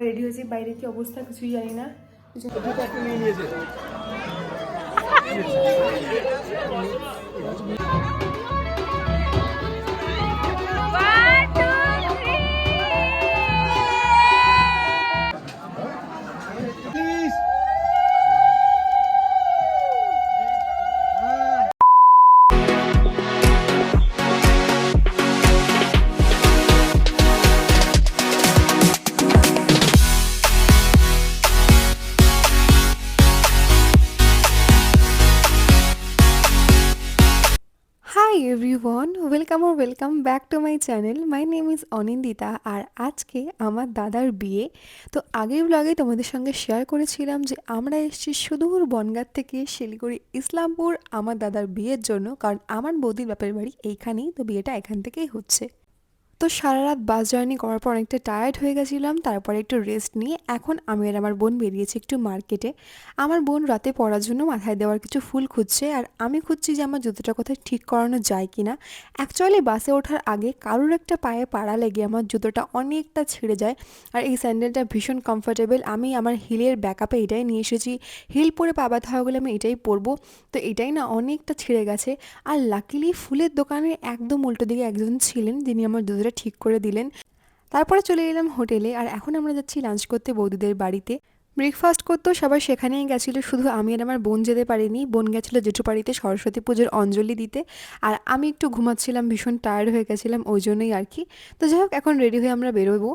Ready হয়েছি, বাইরে কি অবস্থা কিছুই জানি না। Hi everyone, welcome back to my channel. My name is Anindita. আর আজকে আমার দাদার বিয়ে। তো আগের ব্লগে তোমাদের সঙ্গে শেয়ার করেছিলাম যে আমরা এসেছি সুদূর বনগাঁ থেকে শিলিগুড়ি ইসলামপুর আমার দাদার বিয়ের জন্য, কারণ আমার বৌদির বাপের বাড়ি এইখানেই, তো বিয়েটা এখান থেকেই হচ্ছে। তো সারা রাত বাস জার্নি করার পর অনেকটা টায়ার্ড হয়ে গেছিলাম, তারপরে একটু রেস্ট নিয়ে এখন আমি আর আমার বোন বেরিয়েছি একটু মার্কেটে। আমার বোন রাতে পরার জন্য মাথায় দেওয়ার কিছু ফুল খুঁজছে, আর আমি খুঁজছি যে আমার জুতোটা কোথায় ঠিক করানো যায় কি না। অ্যাকচুয়ালি বাসে ওঠার আগে কারোর একটা পায়ে পাড়া লেগে আমার জুতোটা অনেকটা ছিঁড়ে যায়। আর এই স্যান্ডেলটা ভীষণ কমফোর্টেবল, আমি আমার হিলের ব্যাকআপে এটাই নিয়ে এসেছি। হিল পরে পা ব্যথা হয়ে গেলে আমি এটাই পরবো, তো এটাই না অনেকটা ছিঁড়ে গেছে। আর লাকিলি ফুলের দোকানে একদম উল্টো দিকে একজন ছিলেন যিনি আমার জুতোটা ঠিক করে দিলেন। তারপরে চলে এলাম হোটেলে, আর এখন আমরা যাচ্ছি লাঞ্চ করতে বৌদিদের বাড়িতে। ব্রেকফাস্ট করতেও সবাই সেখানেই গেছিলো, শুধু আমি আর আমার বোন যেতে পারিনি। বোন গেছিলো জেঠু বাড়িতে সরস্বতী পুজোর অঞ্জলি দিতে, আর আমি একটু ঘুমাচ্ছিলাম, ভীষণ টায়ার্ড হয়ে গেছিলাম ওই জন্যই আর কি। তো যাই হোক, এখন রেডি হয়ে আমরা বেরোবো।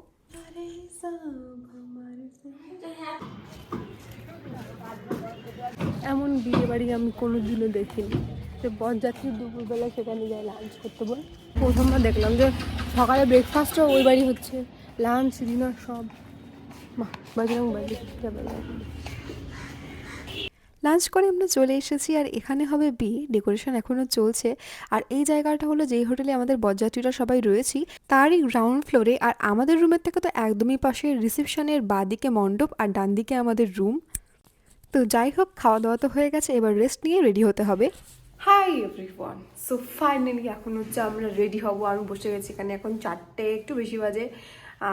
এমন বিয়ে বাড়ি আমি কোনোদিনও দেখিনি যে বরযাত্রী দুপুরবেলা সেখানে যায় লাঞ্চ করতে বল। প্রথমবার দেখলাম যে সকালে ব্রেকফাস্টও ওই বাড়ি হচ্ছে, লাঞ্চ ডিনার সব বাজরং বাড়ি। লাঞ্চ করে আমরা চলে এসেছি, আর এখানে হবে বিয়ে, ডেকোরেশন এখনও চলছে। আর এই জায়গাটা হলো যেই হোটেলে আমাদের বরযাত্রীরা সবাই রয়েছি তারই গ্রাউন্ড ফ্লোরে। আর আমাদের রুমের থেকে তো একদমই পাশে রিসেপশনের বাঁদিকে মণ্ডপ আর ডান দিকে আমাদের রুম। তো যাই হোক, খাওয়া দাওয়া তো হয়ে গেছে, এবার রেস্ট নিয়ে রেডি হতে হবে। হাই এভরিওয়ান, সো ফাইনালি এখন হচ্ছে আমরা রেডি হব। আমি বসে গেছি এখানে, এখন 4টে একটু বেশি বাজে।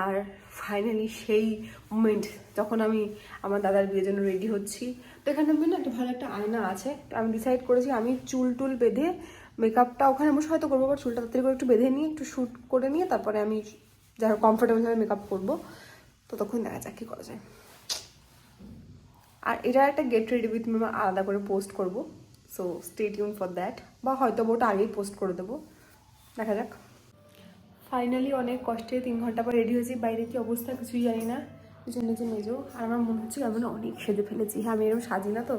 আর ফাইনালি সেই মোমেন্ট যখন আমি আমার দাদার বিয়ের জন্য রেডি হচ্ছি। তো এখানে না একটা ভালো একটা আয়না আছে, তো আমি ডিসাইড করেছি আমি চুল টুল বেঁধে মেকআপটা ওখানে বসে হয়তো করবো, বা চুলটা তাড়াতাড়ি করে একটু বেঁধে নিয়ে একটু শ্যুট করে নিয়ে তারপরে আমি যা কমফোর্টেবলভাবে মেকআপ করবো। তো তখন দেখা যাক কী করা যায়। আর এটা একটা গেট রেডি উইথ মি আলাদা করে পোস্ট করব, so stay tune for that, বা হয়তো ওটা আগেই পোস্ট করে দেবো, দেখা যাক। ফাইনালি অনেক কষ্টে 3 ঘন্টা পর রেডি হয়েছি। বাইরে কি অবস্থা কিছুই জানি না, পিছনে যে মেজো। আর আমার মনে হচ্ছে আমি অনেক সেজে ফেলেছি। হ্যাঁ, আমি এরকম সাজি না তো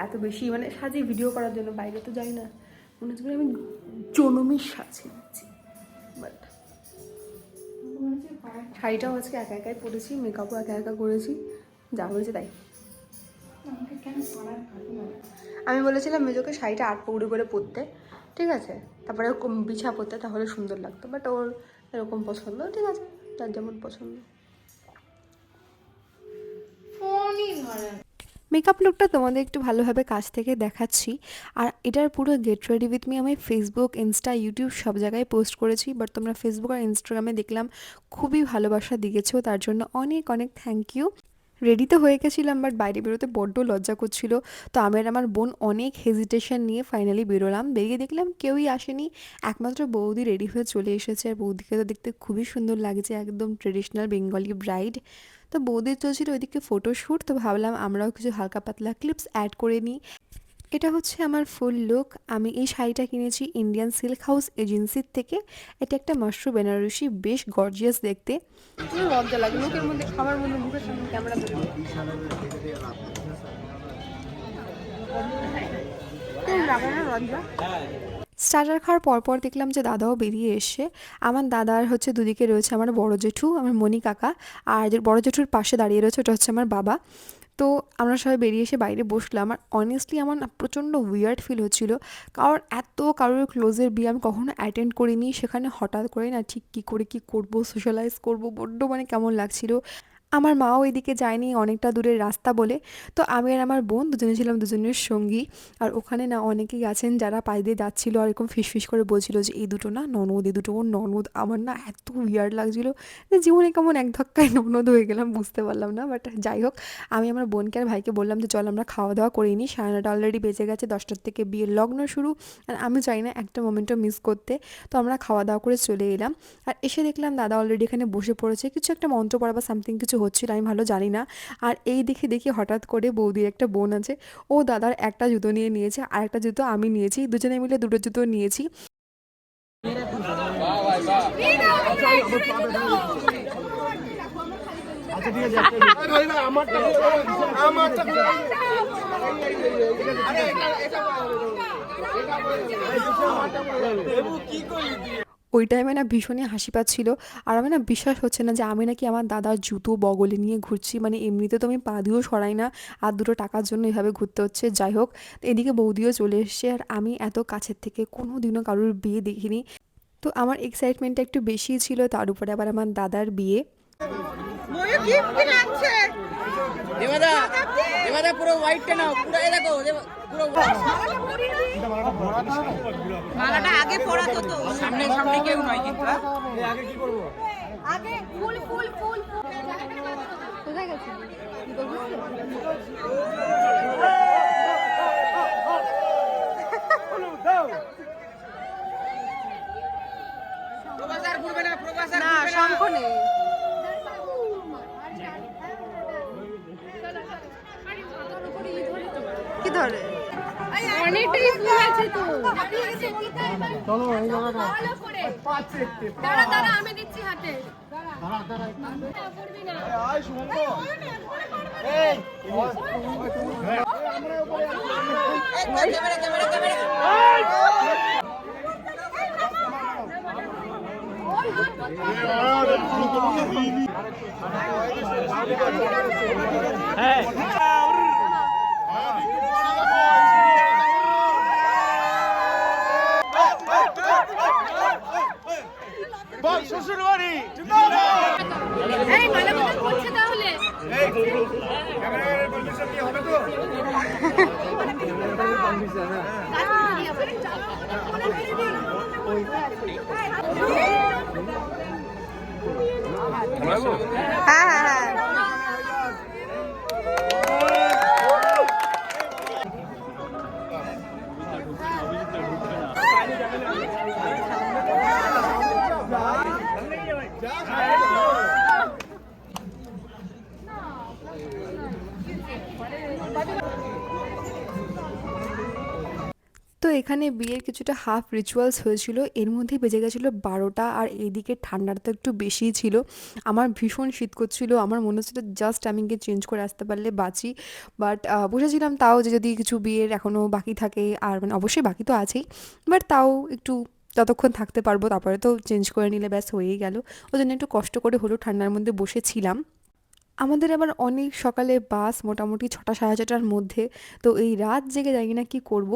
এত বেশি, মানে সাজি ভিডিও করার জন্য, বাইরে তো যাই না। মনে হচ্ছে আমি জনমির সাজিয়েছি। বাট শাড়িটাও আজকে একা একাই পরেছি, মেকআপও একা একা করেছি, যা হয়েছে তাই। আমি বলেছিলাম মেজোকে শাড়িটা 8 পৌড়ি করে পরতে, ঠিক আছে, তারপরে বিছা পরতে, তাহলে সুন্দর লাগতো। বাট ওর এরকম পছন্দ, ঠিক আছে, তার যেমন পছন্দ। মেকআপ লুকটা তোমাদের একটু ভালোভাবে কাছ থেকে দেখাচ্ছি। আর এটার পুরো গেট রেডি উইথ মি আমি ফেসবুক, ইনস্টা, ইউটিউব সব জায়গায় পোস্ট করেছি। বাট তোমরা ফেসবুক আর ইনস্টাগ্রামে দেখলাম খুবই ভালোবাসা দিয়েছো, তার জন্য অনেক অনেক থ্যাংক ইউ। রেডি তো হয়ে গেছিলাম, বাট বাইরে বেরোতে বড্ড লজ্জা করছিল। তো আমি আর আমার বোন অনেক হেজিটেশন নিয়ে ফাইনালি বেরোলাম। বেরিয়ে দেখলাম কেউই আসেনি, একমাত্র বৌদি রেডি হয়ে চলে এসেছে। আর বৌদিকে তো দেখতে খুবই সুন্দর লাগছে, একদম ট্রেডিশনাল বেঙ্গলি ব্রাইড। তো বৌদির চলছিল ওইদিকে ফটোশ্যুট, তো ভাবলাম আমরাও কিছু হালকা পাতলা ক্লিপস অ্যাড করে নিই। এটা হচ্ছে আমার ফুল লুক। আমি এই শাড়িটা কিনেছি ইন্ডিয়ান সিল্ক হাউস এজেন্সির থেকে। এটা একটা মাশরু বেনারসি, বেশ গর্জিয়াস দেখতে। লজ্জা লাগে লোকের মধ্যে, আমার মধ্যে মুখের সামনে ক্যামেরা লজ্জা। স্টার্টার খাওয়ার পরপর দেখলাম যে দাদাও বেরিয়ে এসে। আমার দাদার হচ্ছে দুদিকে রয়েছে আমার বড় জেঠু, আমার মনি কাকা, আর বড় জেঠুর পাশে দাঁড়িয়ে রয়েছে ওটা হচ্ছে আমার বাবা। তো আমরা সবাই বেরিয়ে এসে বাইরে বসলাম। আর অনেস্টলি আমার না প্রচণ্ড উইয়ার্ড ফিল হচ্ছিলো, কারণ এত কারোর ক্লোজের বিয়ে আমি কখনো অ্যাটেন্ড করিনি। সেখানে হঠাৎ করে না ঠিক কী করে কী করবো, সোশ্যালাইজ করবো, বড্ড মানে কেমন লাগছিলো। আমার মাও এদিকে যায়নি, অনেকটা দূরের রাস্তা বলে। তো আমি আর আমার বোন দুজনে ছিলাম দুজনের সঙ্গী। আর ওখানে না অনেকেই আছেন যারা পাশ দিয়ে যাচ্ছিল আর এরকম ফিসফিস করে বলছিল যে এই দুটো না ননদ, এই দুটো ওর ননদ। আমার না এত উইয়ার্ড লাগছিল যে জীবনে কেমন এক ধাক্কায় ননদ হয়ে গেলাম বুঝতে পারলাম না। বাট যাই হোক, আমি আমার বোনকে আর ভাইকে বললাম যে চল আমরা খাওয়া দাওয়া করে নিই, 9:30 অলরেডি বেজে গেছে, 10টার থেকে বিয়ের লগ্ন শুরু। আর আমি চাই না একটা মোমেন্টও মিস করতে। তো আমরা খাওয়া দাওয়া করে চলে এলাম। আর এসে দেখলাম দাদা অলরেডি এখানে বসে পড়েছে, কিছু একটা মন্ত্র পড়া বা সামথিং কিছু হচ্ছিল, আমি ভালো জানি না। আর এই দেখে দেখি হঠাৎ করে বৌদির একটা বোন আছে, ও দাদার একটা জুতো নিয়ে নিয়েছে আর একটা জুতো আমি নিয়েছি, দুজনে মিলে দুটো জুতো নিয়েছি। আচ্ছা ঠিক আছে, আমারটা আমারটা কি করলি? ওই টাইমে না ভীষণই হাসি পাচ্ছিল। আর আমি না বিশ্বাস হচ্ছে না যে আমি নাকি আমার দাদার জুতো বগলে নিয়ে ঘুরছি, মানে এমনিতে তো আমি পা দিয়েও সরাই না, আর দুটো টাকার জন্য এভাবে ঘুরতে হচ্ছে। যাই হোক, তো এদিকে বৌদিও চলে এসছে। আর আমি এত কাছের থেকে কোনো দিনও কারোর বিয়ে দেখিনি, তো আমার এক্সাইটমেন্টটা একটু বেশিই ছিল, তার উপরে আবার আমার দাদার বিয়ে। দেবাদা দেবাদা পুরো হোয়াইটটা নাও, পুরো এই দেখো পুরো মালাটা আগে পরাতো তো সামনে সামনে কেউ নয় কিন্তু আগে কি করবো? আগে ফুল ফুল ফুল কোথায় গেছে প্রবাসার ঘুরবে না, প্রবাসার না ঘুরবে না। শঙ্খ নেই কি ধরে অনেকটাই ফুল আছে তো চলো এই জায়গাটা দাঁড়া দাঁড়া আমি দিচ্ছি হাতে দাঁড়া দাঁড়া পড়বি না আয় শুনতো এই ক্যামেরা ক্যামেরা ক্যামেরা শ্বশুর বাড়ি এই মালা মালা করছে তাহলে হবে তো হ্যাঁ হ্যাঁ তো এখানে বিয়ের কিছুটা হাফ রিচুয়ালস হয়েছিল, এর মধ্যে বেজে গেছিলো 12টা। আর এইদিকে ঠান্ডাটা তো একটু বেশিই ছিল, আমার ভীষণ শীত করছিল, আমার মনে হচ্ছিল জাস্ট আমি গিয়ে চেঞ্জ করে আসতে পারলে বাঁচি। বাট বসেছিলাম তাও যে যদি কিছু বিয়ের এখনও বাকি থাকে, আর মানে অবশ্যই বাকি তো আছেই, বাট তাও একটু ততক্ষণ থাকতে পারবো, তারপরে তো চেঞ্জ করে নিলে ব্যাস হয়েই গেল। ওই জন্য একটু কষ্ট করে হলেও ঠান্ডার মধ্যে বসেছিলাম। আমাদের আবার অনেক সকালে বাস, মোটামুটি 6টা 6:30টার মধ্যে। তো এই রাত জেগে জানি না কী করব।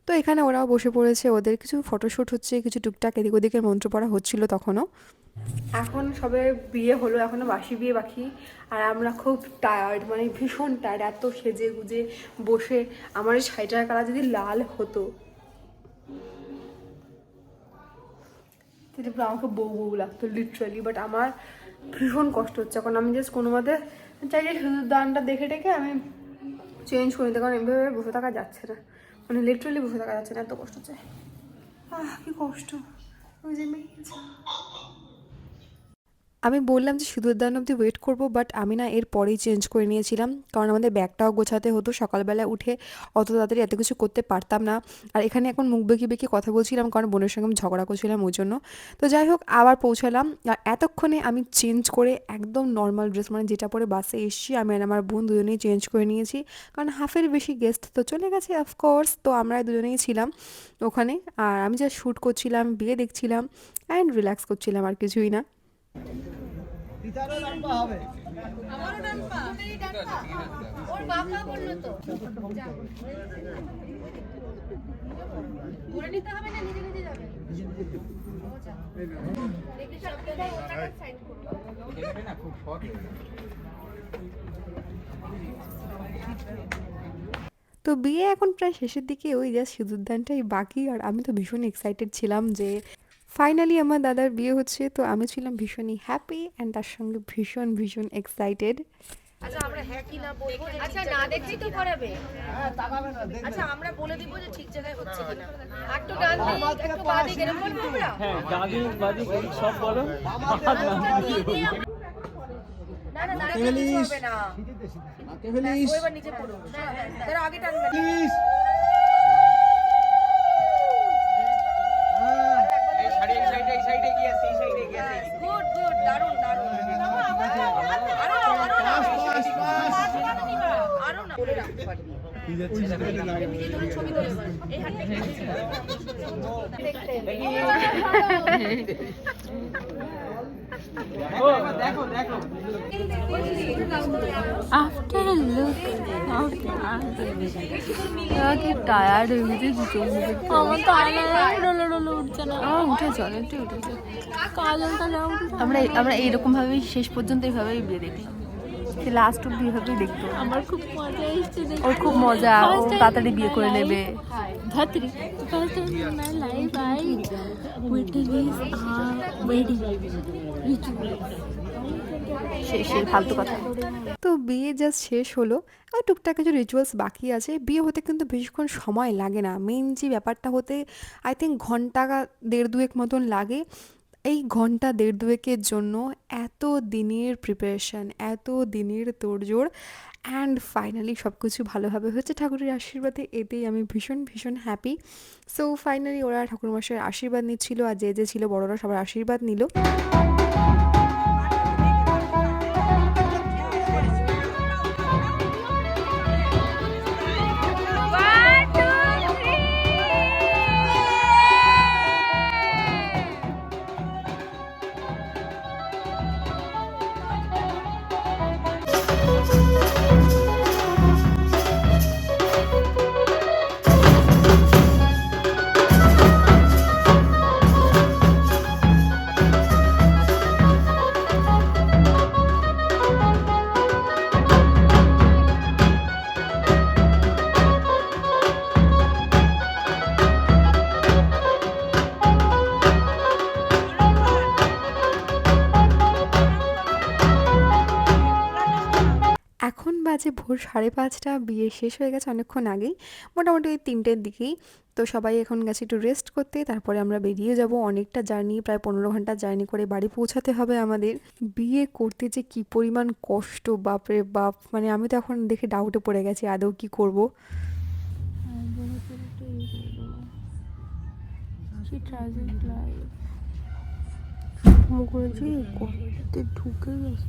তো এখানে ওরাও বসে পড়েছে, ওদের কিছু ফটোশ্যুট হচ্ছে, কিছু টুকটাক এদিক ওদিকের মন্ত্র পড়া হচ্ছিল তখনও। এখন সবে বিয়ে হলো, এখনও বাসি বিয়ে বাকি। আর আমরা খুব টায়ার্ড, মানে ভীষণ টায়ার্ড, এত সেজে গুজে বসে। আমার এই শাড়িটার কালার যদি লাল হতো তাহলে পুরো আমাকে বউ বউ লাগতো লিটারালি। বাট আমার ভীষণ কষ্ট হচ্ছে এখন, আমি জাস্ট কোনো মতে চাইলে সিঁদুর দানটা দেখে টেকে আমি চেঞ্জ করে নিতে, কারণ এভাবে বসে থাকা যাচ্ছে না, মানে লিটারালি বসে থাকা যাচ্ছে না, এত কষ্ট হচ্ছে। কি কষ্ট। ওই যে মেয়ে আমি বললাম যে সিঁদুর দান অবধি ওয়েট করবো, বাট আমি না এর পরেই চেঞ্জ করে নিয়েছিলাম, কারণ আমাদের ব্যাগটাও গোছাতে হতো, সকালবেলা উঠে অত তাড়াতাড়ি এত কিছু করতে পারতাম না। আর এখানে এখন মুখ বেঁকে বেঁকে কথা বলছিলাম, কারণ বোনের সঙ্গে আমি ঝগড়া করছিলাম ওই জন্য। তো যাই হোক, আবার পৌঁছালাম। আর এতক্ষণে আমি চেঞ্জ করে একদম নর্মাল ড্রেস, মানে যেটা পরে বাসে এসেছি, আমি আর আমার বোন দুজনেই চেঞ্জ করে নিয়েছি, কারণ হাফের বেশি গেস্ট তো চলে গেছে অফকোর্স, তো আমরা দুজনেই ছিলাম ওখানে। আর আমি যা শ্যুট করছিলাম, বিয়ে দেখছিলাম অ্যান্ড রিল্যাক্স করছিলাম, আর কিছুই না। আমারও ডান পা ওর বাবা বললো তো করে নিতে হবে না নিজে নিজে যাবে দেখি সবটা ওটা সাইড করো তো বিয়ে এখন প্রায় শেষের দিকে, ওই জাস্ট সিঁদুরদানটাই বাকি। আর আমি তো ভীষণ এক্সাইটেড ছিলাম যে ফাইনালি আমার দাদার বিয়ে হচ্ছে। তো আমি ছিলাম ভীষণই হ্যাপি অ্যান্ড তার সঙ্গে ভীষণ ভীষণ এক্সাইটেড। আচ্ছা আমরা হ্যাঁ কি না বলবো যে আচ্ছা না দেখতেই তো করাবে আচ্ছা আমরা বলে দিব যে ঠিক জায়গায় হচ্ছে কিনা একটু ডান দিক একটু বাঁ দিক এরকম বলবো আমরা না না দাঁড়াতে হবে না ও এবার নিচে পড়ো দাঁড়া আগে টানবে এই সাইডে এই সাইডে গিয়ে আছে এই সাইডে গিয়ে আছে গুড গুড দারুণ দারুণ আরো না বলে রাখতে পারবি ছবি তোলে এবার এই হাতটা দেখো দেখো After a look of কি টায়ার্ড হয়ে গেছে আমার তো ডলো ডলো উঠছে না উঠেছে অনেকটাই উঠেছে কাজলটা যাও আমরা এইরকম ভাবেই শেষ পর্যন্ত এইভাবেই বিয়ে দেখলাম, লাস্ট অব্দি এইভাবেই দেখতো। আমার খুব মজা এসছে, ওর খুব মজা, ও তাড়াতাড়ি বিয়ে করে নেবে। ধাত্রী first time my life I witness wedding ritual শেষের ফালতু কথা। তো বিয়ে জাস্ট শেষ হলো, আর টুকটাক কিছু রিচুয়ালস বাকি আছে। বিয়ে হতে কিন্তু বেশিক্ষণ সময় লাগে না, মেন যে ব্যাপারটা হতে আই থিঙ্ক ঘন্টা দেড় দুয়েক মতন লাগে। এই ঘন্টা দেড় দুয়েকের জন্য এত দিনের প্রিপারেশান, এত দিনের তোড়জোড়, অ্যান্ড ফাইনালি সব কিছু ভালোভাবে হচ্ছে ঠাকুরের আশীর্বাদে। এতেই আমি ভীষণ ভীষণ হ্যাপি। সো ফাইনালি ওরা ঠাকুরমশাইয়ের আশীর্বাদ নিচ্ছিল, আর যে যে ছিল বড়রা সবার আশীর্বাদ নিল। এখন বাজে ভোর 5:30, বিয়ে শেষ হয়ে গেছে অনেকক্ষণ আগেই, মোটামুটি ওই 3টের দিকেই। তো সবাই এখন গেছে একটু রেস্ট করতে, তারপরে আমরা বেরিয়ে যাব। অনেকটা জার্নি, প্রায় 15 ঘন্টা জার্নি করে বাড়ি পৌঁছাতে হবে আমাদের। বিয়ে করতে যে কী পরিমাণ কষ্ট, বাপরে বাপ, মানে আমি তো এখন দেখে ডাউটে পড়ে গেছি আদৌ কি করব। ঢুকে গেছে।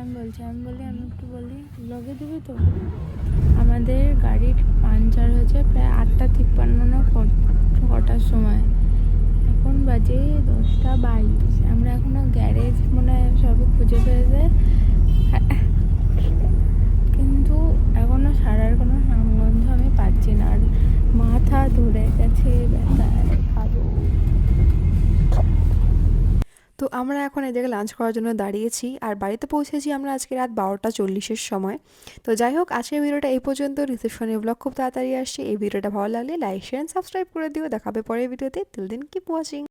আমি একটু বলি ব্লগে দেবে তো। আমাদের গাড়ির পাংচার হয়েছে প্রায় 8:53 না কটার সময়, এখন বাজে 10:22। আমরা এখনো গ্যারেজ মনে হয় সবে খুঁজে পেয়েছে, কিন্তু এখনো সারার কোনো নামগন্ধ আমি পাচ্ছি না। আর মাথা ধরে গেছে ব্যথায়, খাবো। তো আমরা এখন এই জায়গায় লাঞ্চ করার জন্য দাঁড়িয়েছি, আর বাড়িতে পৌঁছেছি আমরা আজকে রাত 12:40-এর সময়। তো যাই হোক, আজকের ভিডিওটা এই পর্যন্ত। রিসেপশনের ব্লগ খুব তাড়াতাড়ি আসছে। এই ভিডিওটা ভালো লাগলে লাইক শেয়ার সাবস্ক্রাইব করে দিও। দেখাবে পরের ভিডিওতে। Till then keep watching.